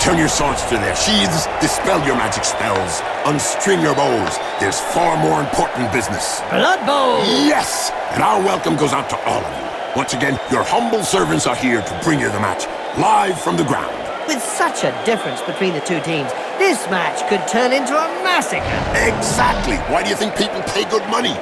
Turn your swords to their sheaths, dispel your magic spells, unstring your bows. There's far more important business. Blood Bowl! Yes! And our welcome goes out to all of you. Once again, your humble servants are here to bring you the match, live from the ground. With such a difference between the two teams, this match could turn into a massacre. Exactly! Why do you think people pay good money?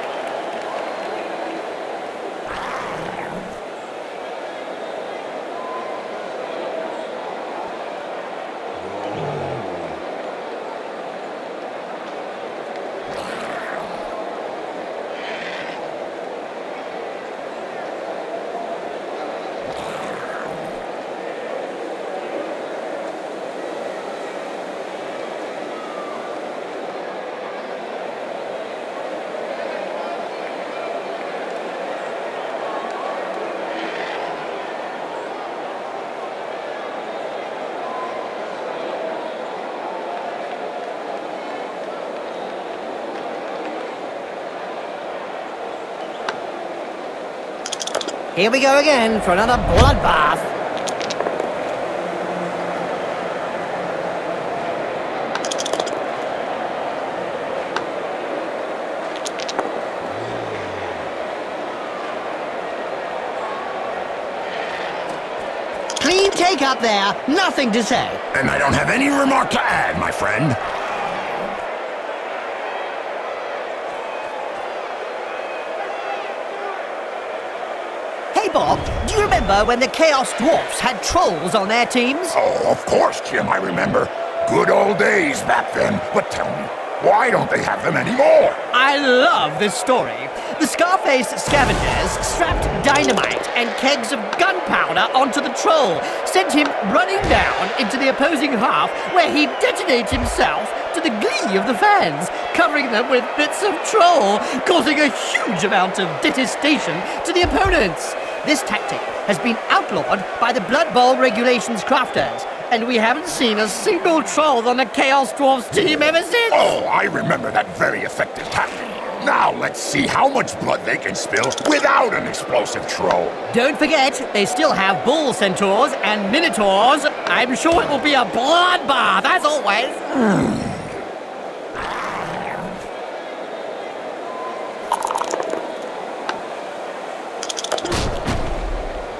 Here we go again for another bloodbath. Clean take up there, nothing to say. And I don't have any remark to add, my friend. Hey Bob, do you remember when the Chaos Dwarfs had trolls on their teams? Oh, of course, Jim, I remember. Good old days back then. But tell me, why don't they have them anymore? I love this story. The Scarface scavengers strapped dynamite and kegs of gunpowder onto the troll, sent him running down into the opposing half, where he detonated himself to the glee of the fans, covering them with bits of troll, causing a huge amount of detestation to the opponents. This tactic has been outlawed by the Blood Bowl regulations crafters, and we haven't seen a single troll on the Chaos Dwarfs team ever since. Oh, I remember that very effective tactic. Now let's see how much blood they can spill without an explosive troll. Don't forget, they still have bull centaurs and minotaurs. I'm sure it will be a bloodbath, as always.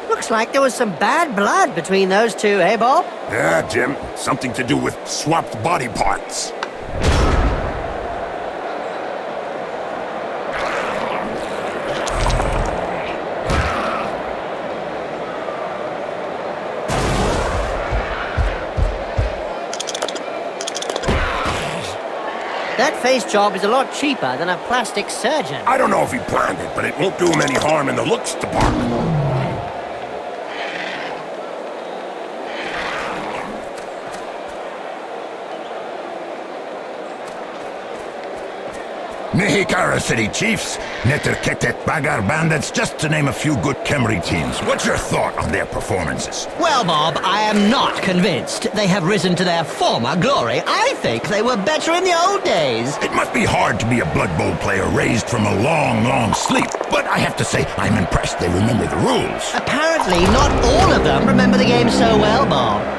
Looks like there was some bad blood between those two, eh, Bob? Yeah, Jim. Something to do with swapped body parts. That face job is a lot cheaper than a plastic surgeon. I don't know if he planned it, but it won't do him any harm in the looks department. Nihikara City Chiefs, Neterketet Bagar Bandits, just to name a few good Khemri teams. What's your thought on their performances? Well, Bob, I am not convinced they have risen to their former glory. I think they were better in the old days. It must be hard to be a Blood Bowl player raised from a long, long sleep. But I have to say, I'm impressed they remember the rules. Apparently, not all of them remember the game so well, Bob.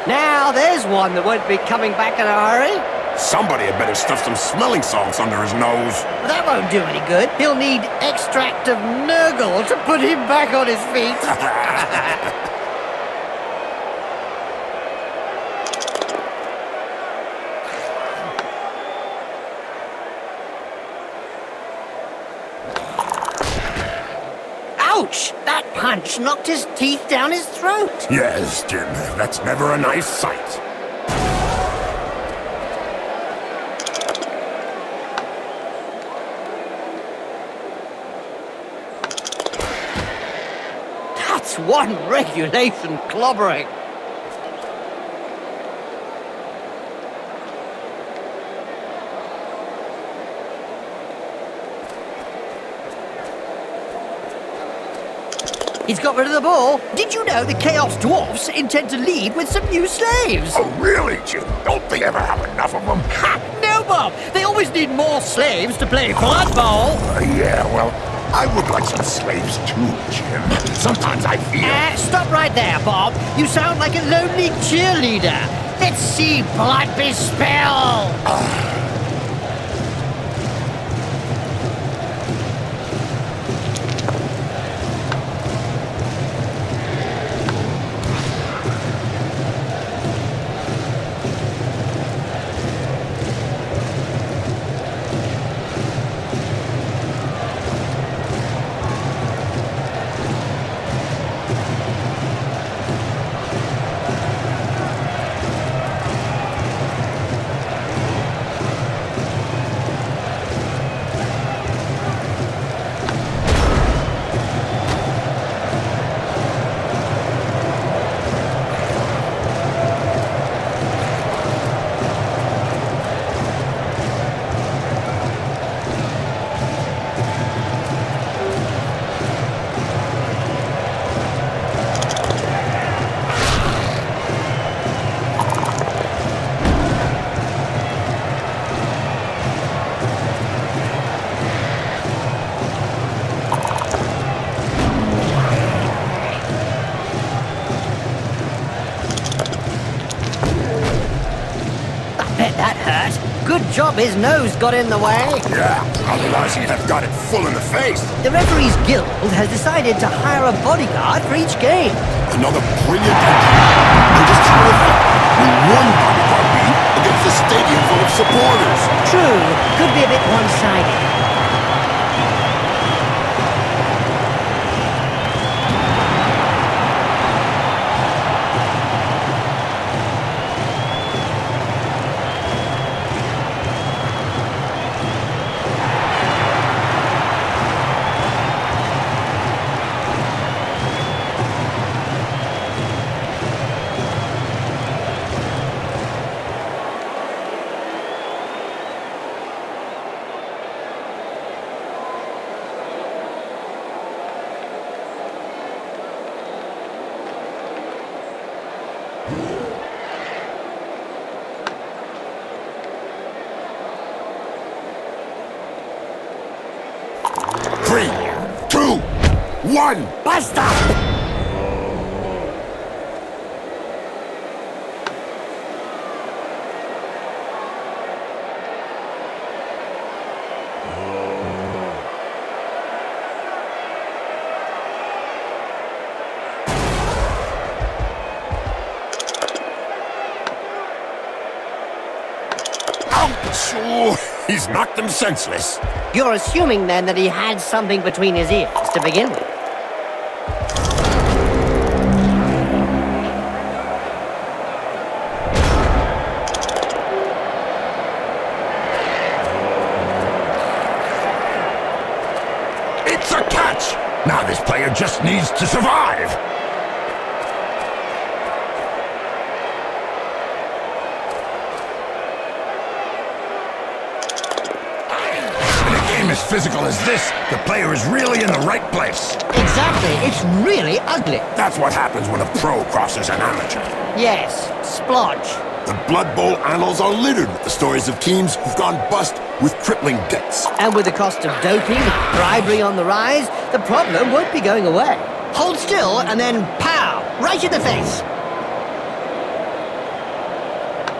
Now, there's one that won't be coming back in a hurry. Somebody had better stuff some smelling salts under his nose. That won't do any good. He'll need extract of Nurgle to put him back on his feet. Ouch! That punch knocked his teeth down his throat. Yes, Jim, that's never a nice sight. That's one regulation clobbering. He's got rid of the ball. Did you know the Chaos Dwarfs intend to leave with some new slaves? Oh, really, Jim? Don't they ever have enough of them? Ha! No, Bob! They always need more slaves to play Blood Bowl. Yeah, well, I would like some slaves too, Jim. Sometimes I feel... Stop right there, Bob. You sound like a lonely cheerleader. Let's see blood be spilled. Good job his nose got in the way. Yeah, otherwise he'd have got it full in the face. The referees guild has decided to hire a bodyguard for each game. Another brilliant idea. And just how it felt when one bodyguard beat against a stadium full of supporters. True, could be a bit one-sided. Three, two, one. Basta! Ouch! Oh, he's knocked him senseless. You're assuming then that he had something between his ears to begin with. It's a catch! Now this player just needs to survive. As physical as this, the player is really in the right place. Exactly, it's really ugly. That's what happens when a pro crosses an amateur. Yes, splodge. The Blood Bowl annals are littered with the stories of teams who've gone bust with crippling debts. And with the cost of doping and bribery on the rise, the problem won't be going away. Hold still and then pow! Right in the face.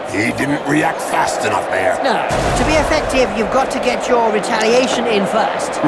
He didn't react fast enough there. No, to be effective, you've got to get your retaliation in first.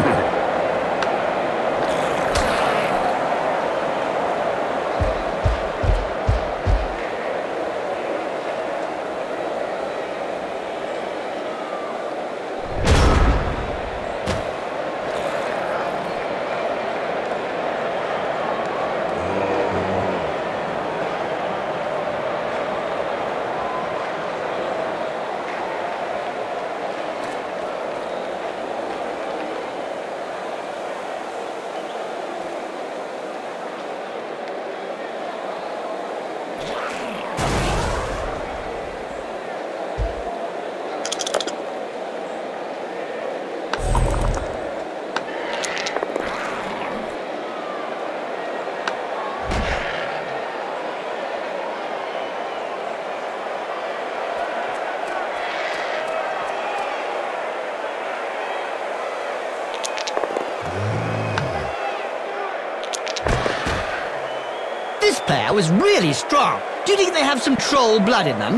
bear was really strong. Do you think they have some troll blood in them?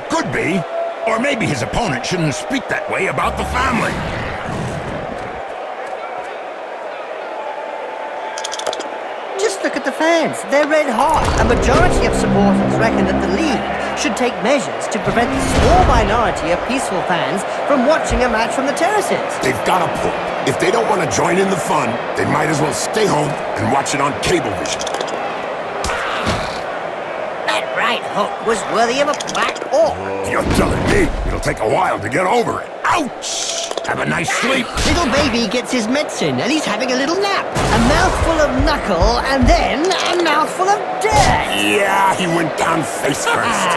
Could be. Or maybe his opponent shouldn't speak that way about the family. Just look at the fans. They're red hot. A majority of supporters reckon that the league should take measures to prevent the small minority of peaceful fans from watching a match from the terraces. They've got a point. If they don't want to join in the fun, they might as well stay home and watch it on Cablevision. That right hook was worthy of a black orc. You're telling me it'll take a while to get over it. Ouch! Have a nice sleep. Little baby gets his medicine and he's having a little nap. A mouthful of knuckle and then a mouthful of dirt. Yeah, he went down face first.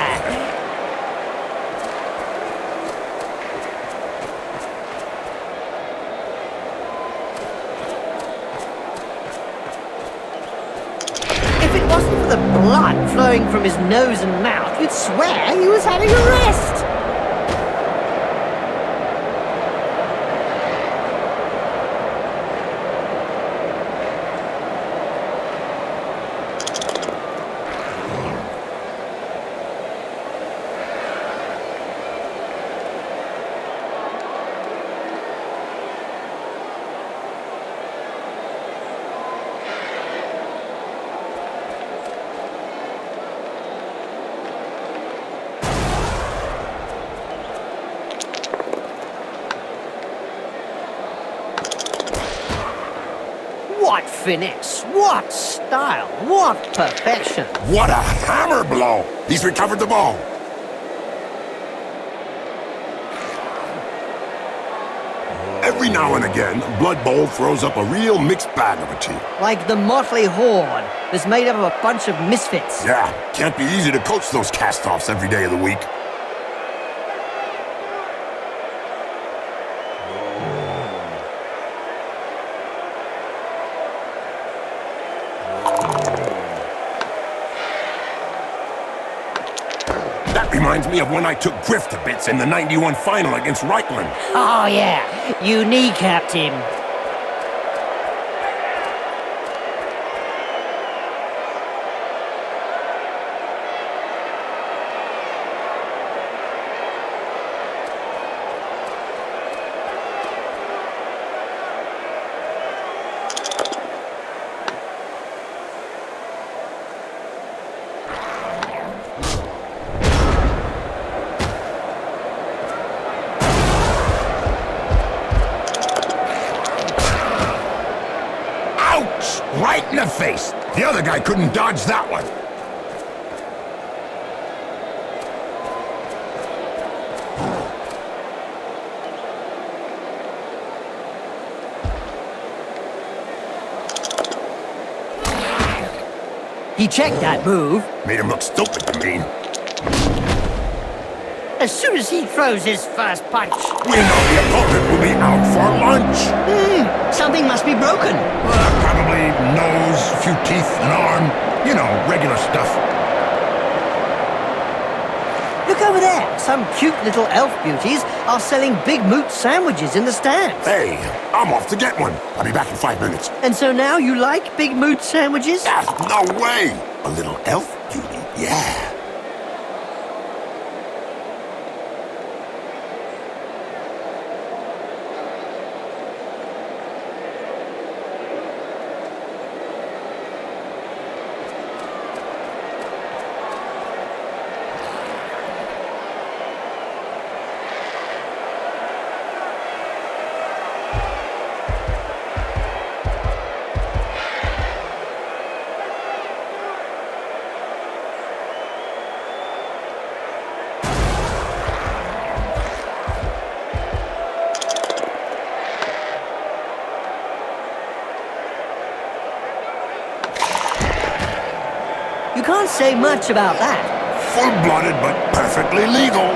If it wasn't for the blood flowing from his nose and mouth, you'd swear he was having a rest. What finesse, what style, what perfection. What a hammer blow! He's recovered the ball. Every now and again, Blood Bowl throws up a real mixed bag of a team. Like the motley horde that's made up of a bunch of misfits. Yeah, can't be easy to coach those cast-offs every day of the week. That reminds me of when I took Griff to bits in the 91 final against Reichland. Oh yeah, you kneecapped him. Right in the face. The other guy couldn't dodge that one. He checked that move. Made him look stupid to me. As soon as he throws his first punch. We know the opponent will be out for lunch. Something must be broken. Probably nose, a few teeth, an arm. You know, regular stuff. Look over there. Some cute little elf beauties are selling Big Moot sandwiches in the stands. Hey, I'm off to get one. I'll be back in 5 minutes. And so now you like Big Moot sandwiches? Ah, no way! A little elf beauty, yeah. You can't say much about that. Full-blooded but perfectly legal.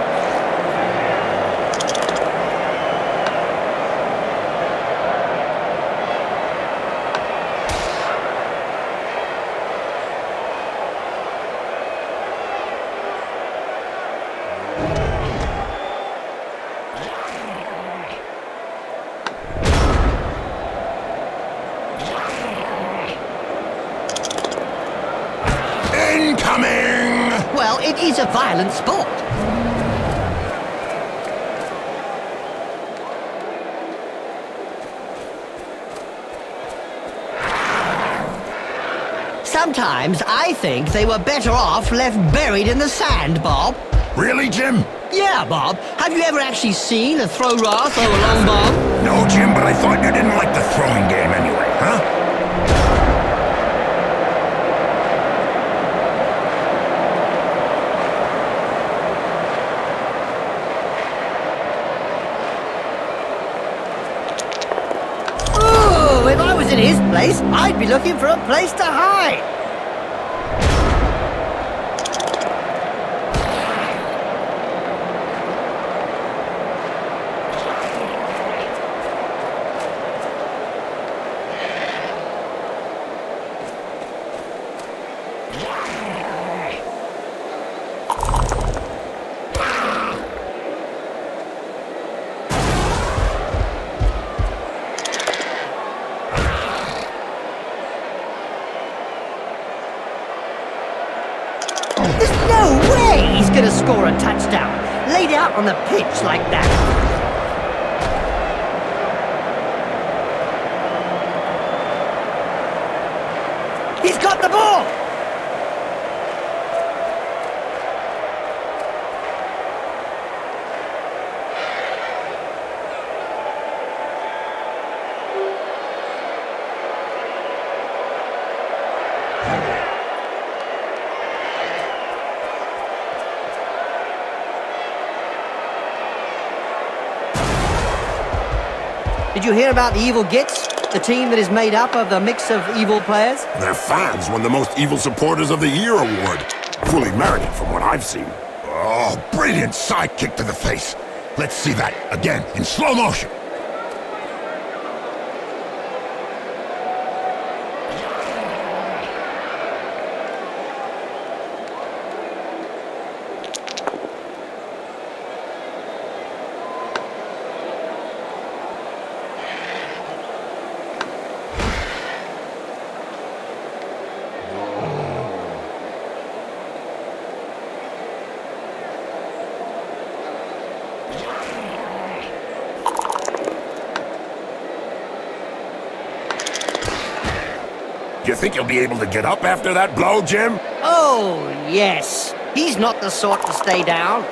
Incoming! Well, it is a violent sport. Sometimes I think they were better off left buried in the sand, Bob. Really, Jim? Yeah, Bob. Have you ever actually seen a throw raw throw a long bomb? No, Jim, but I thought you didn't like the throwing game anyway, huh? Ooh, if I was in his place, I'd be looking for a place to hide. There's no way he's gonna score a touchdown, laid out on the pitch like that. He's got the ball! Did you hear about the Evil Gits? The team that is made up of a mix of evil players? Their fans won the Most Evil Supporters of the Year award. Fully merited from what I've seen. Oh, brilliant sidekick to the face. Let's see that again in slow motion. You think you'll be able to get up after that blow, Jim? Oh, yes. He's not the sort to stay down.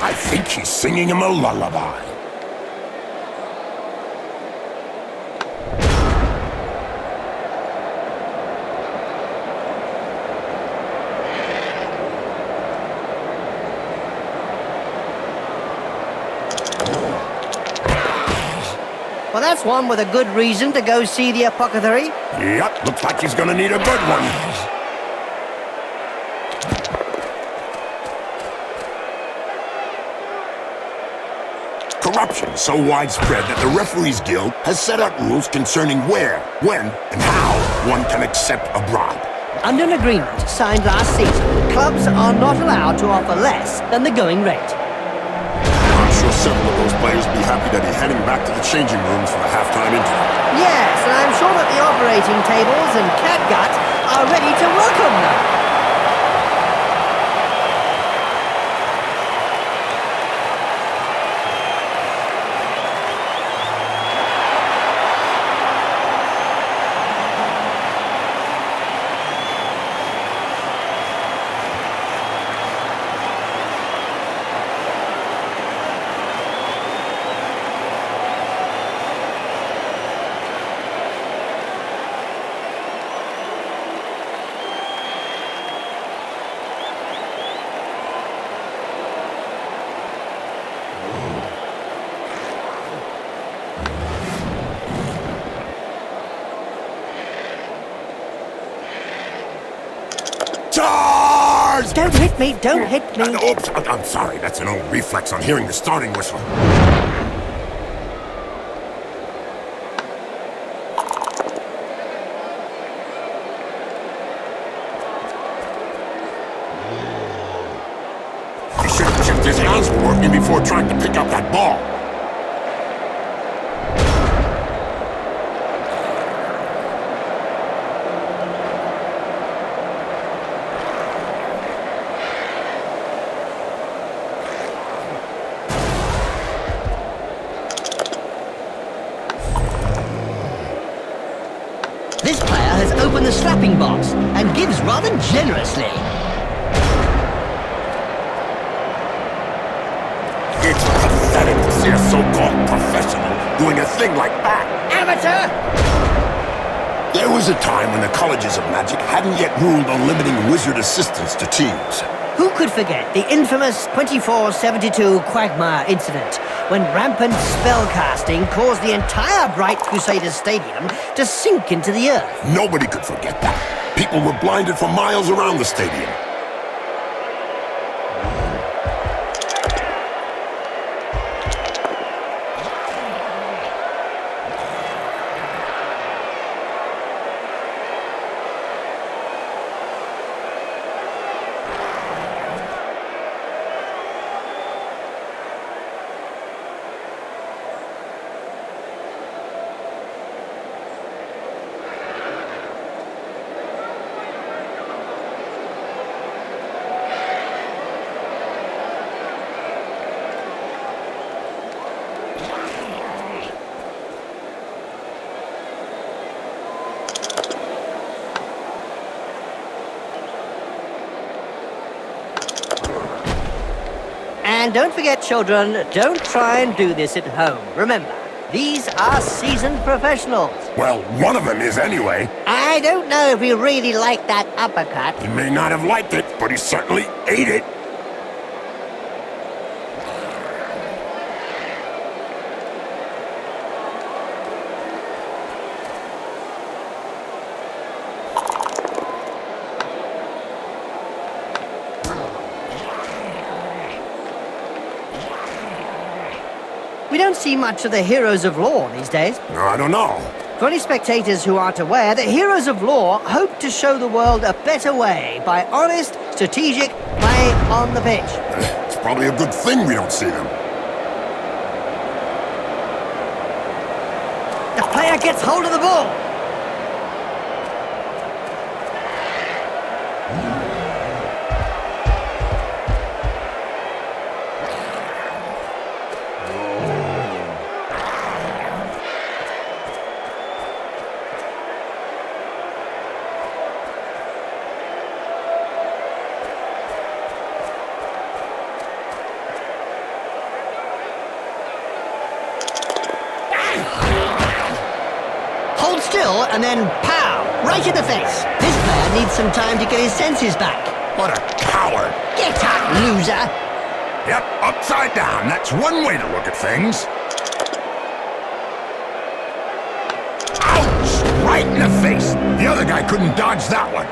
I think he's singing him a lullaby. Well, that's one with a good reason to go see the apothecary. Yep, looks like he's gonna need a good one. Corruption so widespread that the Referees Guild has set out rules concerning where, when, and how one can accept a bribe. Under an agreement signed last season, clubs are not allowed to offer less than the going rate. I'm sure several of those players will be happy to be heading back to the changing rooms for the halftime interval. Yes, and I'm sure that the operating tables and catgut are ready to welcome them. Charge! Don't hit me, don't hit me. Oops, I'm sorry. That's an old reflex on hearing the starting whistle. He should if his hands were working before trying to pick up that ball. This player has opened the slapping box and gives rather generously. It's pathetic to see a so-called professional doing a thing like that. Amateur! There was a time when the colleges of magic hadn't yet ruled on limiting wizard assistants to teams. Who could forget the infamous 2472 Quagmire incident, when rampant spellcasting caused the entire Bright Crusaders Stadium to sink into the earth? Nobody could forget that. People were blinded for miles around the stadium. And don't forget, children, don't try and do this at home. Remember, these are seasoned professionals. Well, one of them is anyway. I don't know if he really liked that uppercut. He may not have liked it, but he certainly ate it. We don't see much of the heroes of law these days. I don't know. For any spectators who aren't aware, the heroes of law hope to show the world a better way by honest, strategic play on the pitch. It's probably a good thing we don't see them. The player gets hold of the ball. Hold still and then pow! Right in the face. This player needs some time to get his senses back. What a coward. Get up, loser! Yep, upside down. That's one way to look at things. Ouch! Right in the face. The other guy couldn't dodge that one.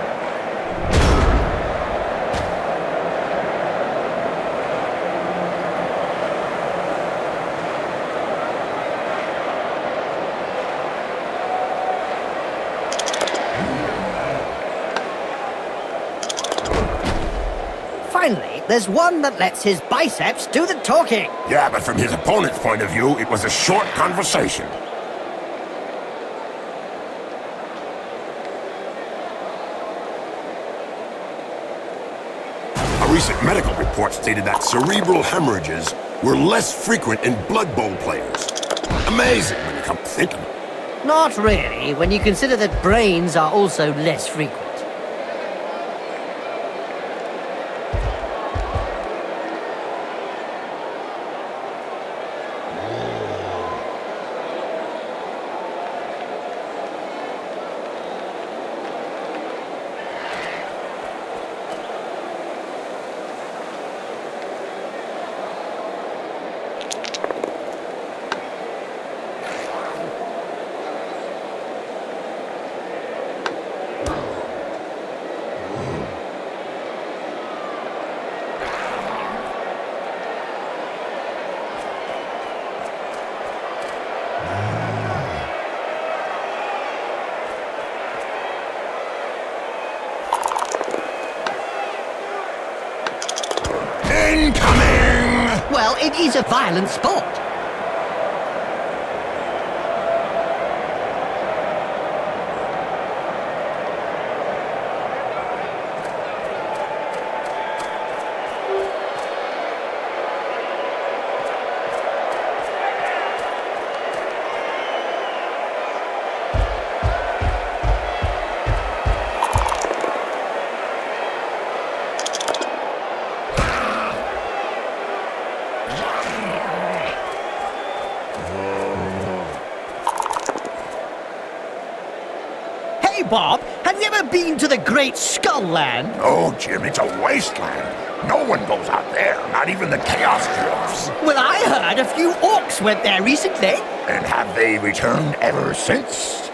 Finally, there's one that lets his biceps do the talking. Yeah, but from his opponent's point of view, it was a short conversation. A recent medical report stated that cerebral hemorrhages were less frequent in Blood Bowl players. Amazing when you come to think of it. Not really, when you consider that brains are also less frequent. Incoming! it is a violent sport. Hey, Bob, have you ever been to the Great Skull Land? Oh, Jim, it's a wasteland. No one goes out there, not even the Chaos Dwarfs. Well, I heard a few orcs went there recently. And have they returned ever since?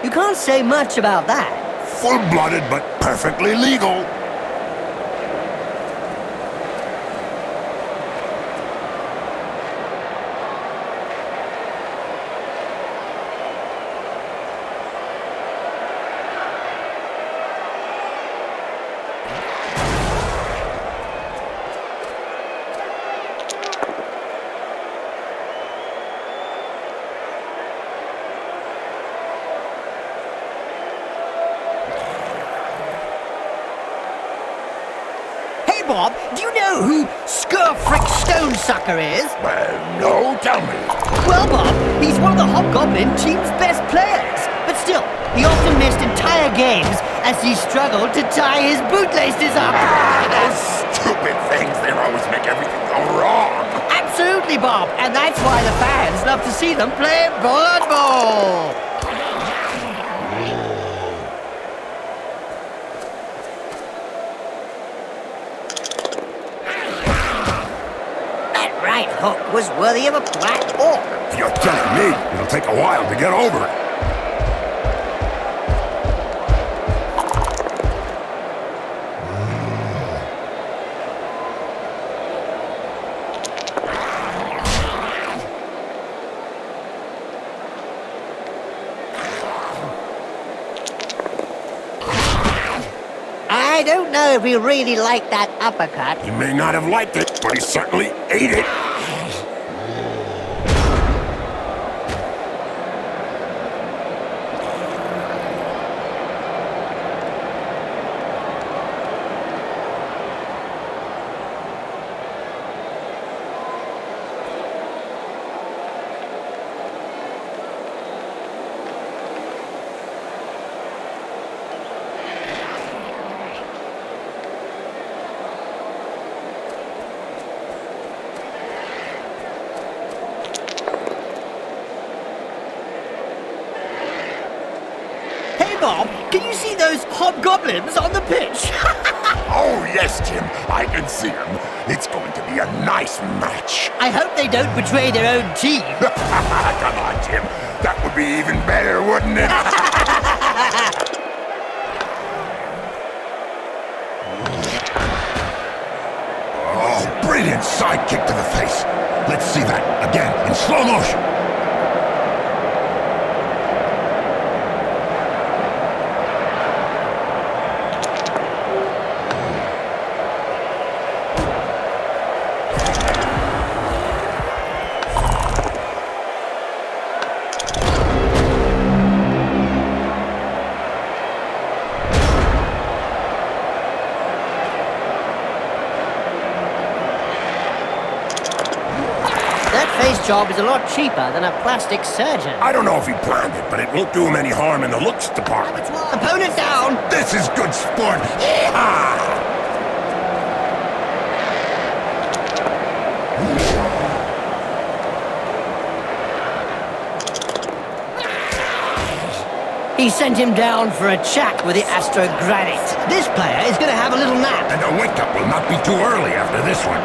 You can't say much about that. Full-blooded but perfectly legal. Bob, do you know who Scurfrick Stonesucker is? No, tell me. Well, Bob, he's one of the Hobgoblin team's best players. But still, he often missed entire games as he struggled to tie his bootlaces up. Those stupid things, they always make everything go wrong. Absolutely, Bob, and that's why the fans love to see them play Blood Bowl. Right hook was worthy of a black orc. You're telling me it'll take a while to get over it. I don't know if he really liked that uppercut. He may not have liked it, but he certainly ate it. Bob, can you see those hobgoblins on the pitch? Oh, yes, Jim. I can see them. It's going to be a nice match. I hope they don't betray their own team. Come on, Jim. That would be even better, wouldn't it? Oh, brilliant side kick to the face. Let's see that again in slow motion. job is a lot cheaper than a plastic surgeon. I don't know if he planned it, but it won't do him any harm in the looks department. Opponent down! This is good sport. Yeehaw! He sent him down for a chat with the Astro Granite. This player is going to have a little nap. And the wake-up will not be too early after this one.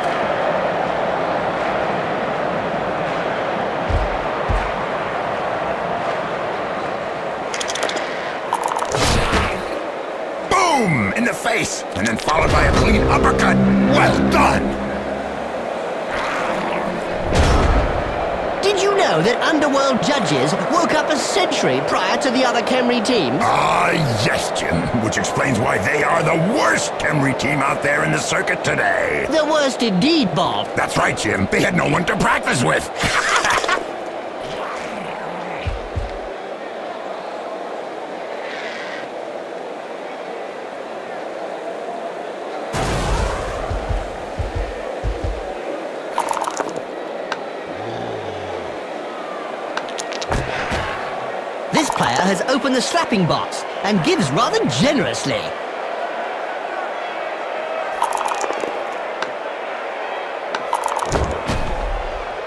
Boom! In the face! And then followed by a clean uppercut. Well done! Did you know that Underworld judges woke up a century prior to the other Khemri teams? Ah, yes, Jim. Which explains why they are the worst Khemri team out there in the circuit today. The worst indeed, Bob. That's right, Jim. They had no one to practice with. This player has opened the slapping box and gives rather generously.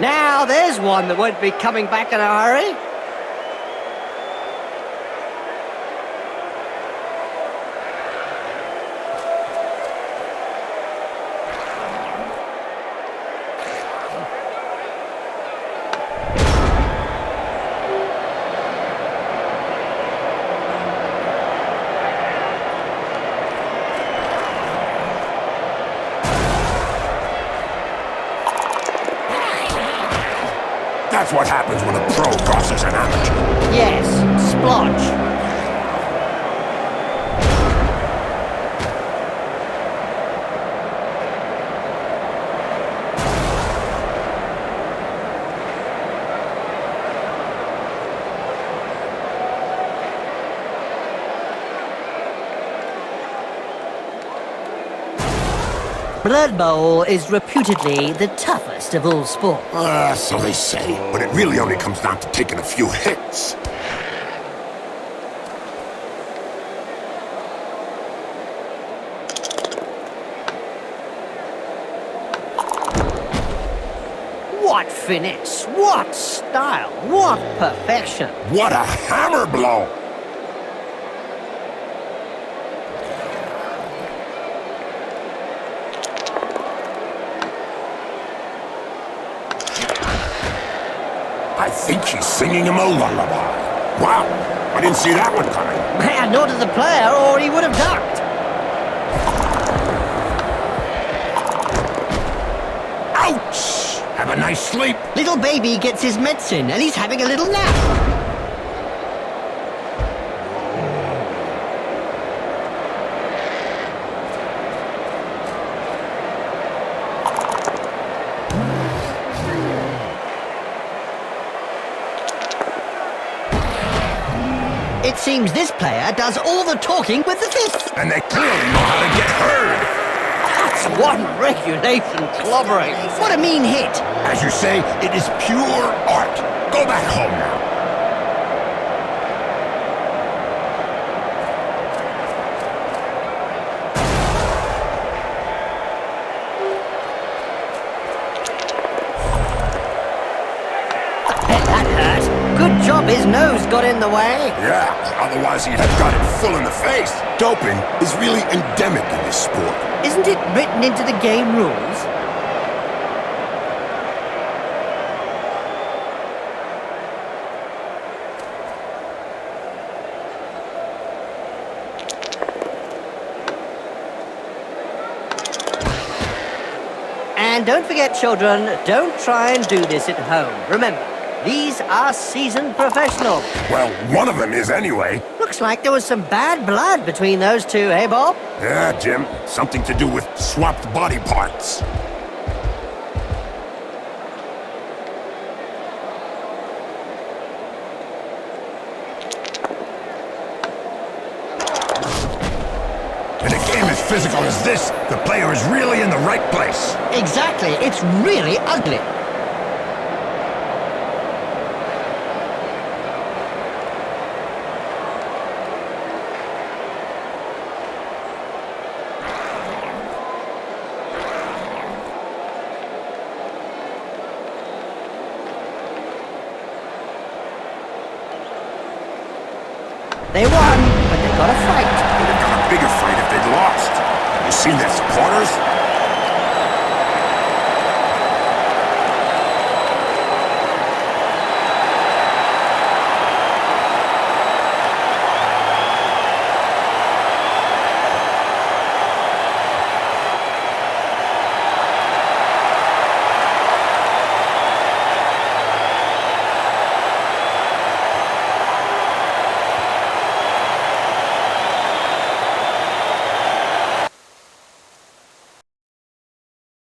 Now, there's one that won't be coming back in a hurry. That's what happens when a pro crosses an amateur. Yes, splodge. Blood Bowl is reputedly the toughest of all sports. So they say, but it really only comes down to taking a few hits. What finesse, what style, what perfection. What a hammer blow! I think she's singing him a lullaby. Wow, I didn't see that one coming. Man, nor did the player, or he would have ducked. Ouch! Have a nice sleep. Little baby gets his medicine, and he's having a little nap. It seems this player does all the talking with the fists. And they clearly know how to get heard. That's one regulation clobbering. What a mean hit. As you say, it is pure art. Go back home now. That hurt. Good job his nose got in the way. Yeah, otherwise he'd have got it full in the face. Doping is really endemic in this sport. Isn't it written into the game rules? And don't forget, children, don't try and do this at home. Remember, these are seasoned professionals. Well, one of them is anyway. Looks like there was some bad blood between those two, eh, Bob? Yeah, Jim, something to do with swapped body parts. In a game as physical as this, the player is really in the right place. Exactly. It's really ugly. They won, but they got a fight. They'd have got a bigger fight if they'd lost. Have you seen their supporters?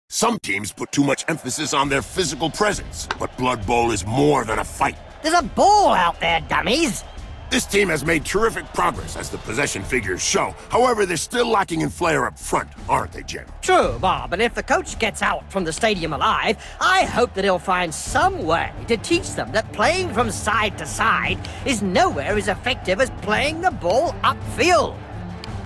Some teams put too much emphasis on their physical presence, but Blood Bowl is more than a fight. There's a ball out there, dummies! This team has made terrific progress as the possession figures show. However, they're still lacking in flair up front, aren't they, Jim? True, Bob, and if the coach gets out from the stadium alive, I hope that he'll find some way to teach them that playing from side to side is nowhere as effective as playing the ball upfield.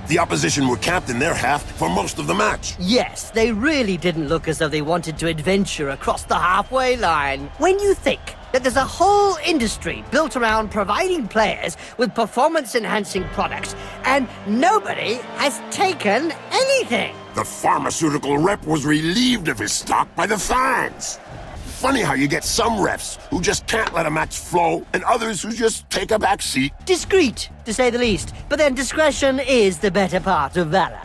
The opposition were camped in their half for most of the match. Yes, they really didn't look as though they wanted to adventure across the halfway line. When you think that there's a whole industry built around providing players with performance-enhancing products, and nobody has taken anything. The pharmaceutical rep was relieved of his stock by the fans. Funny how you get some refs who just can't let a match flow, and others who just take a back seat. Discreet, to say the least, but then discretion is the better part of valor.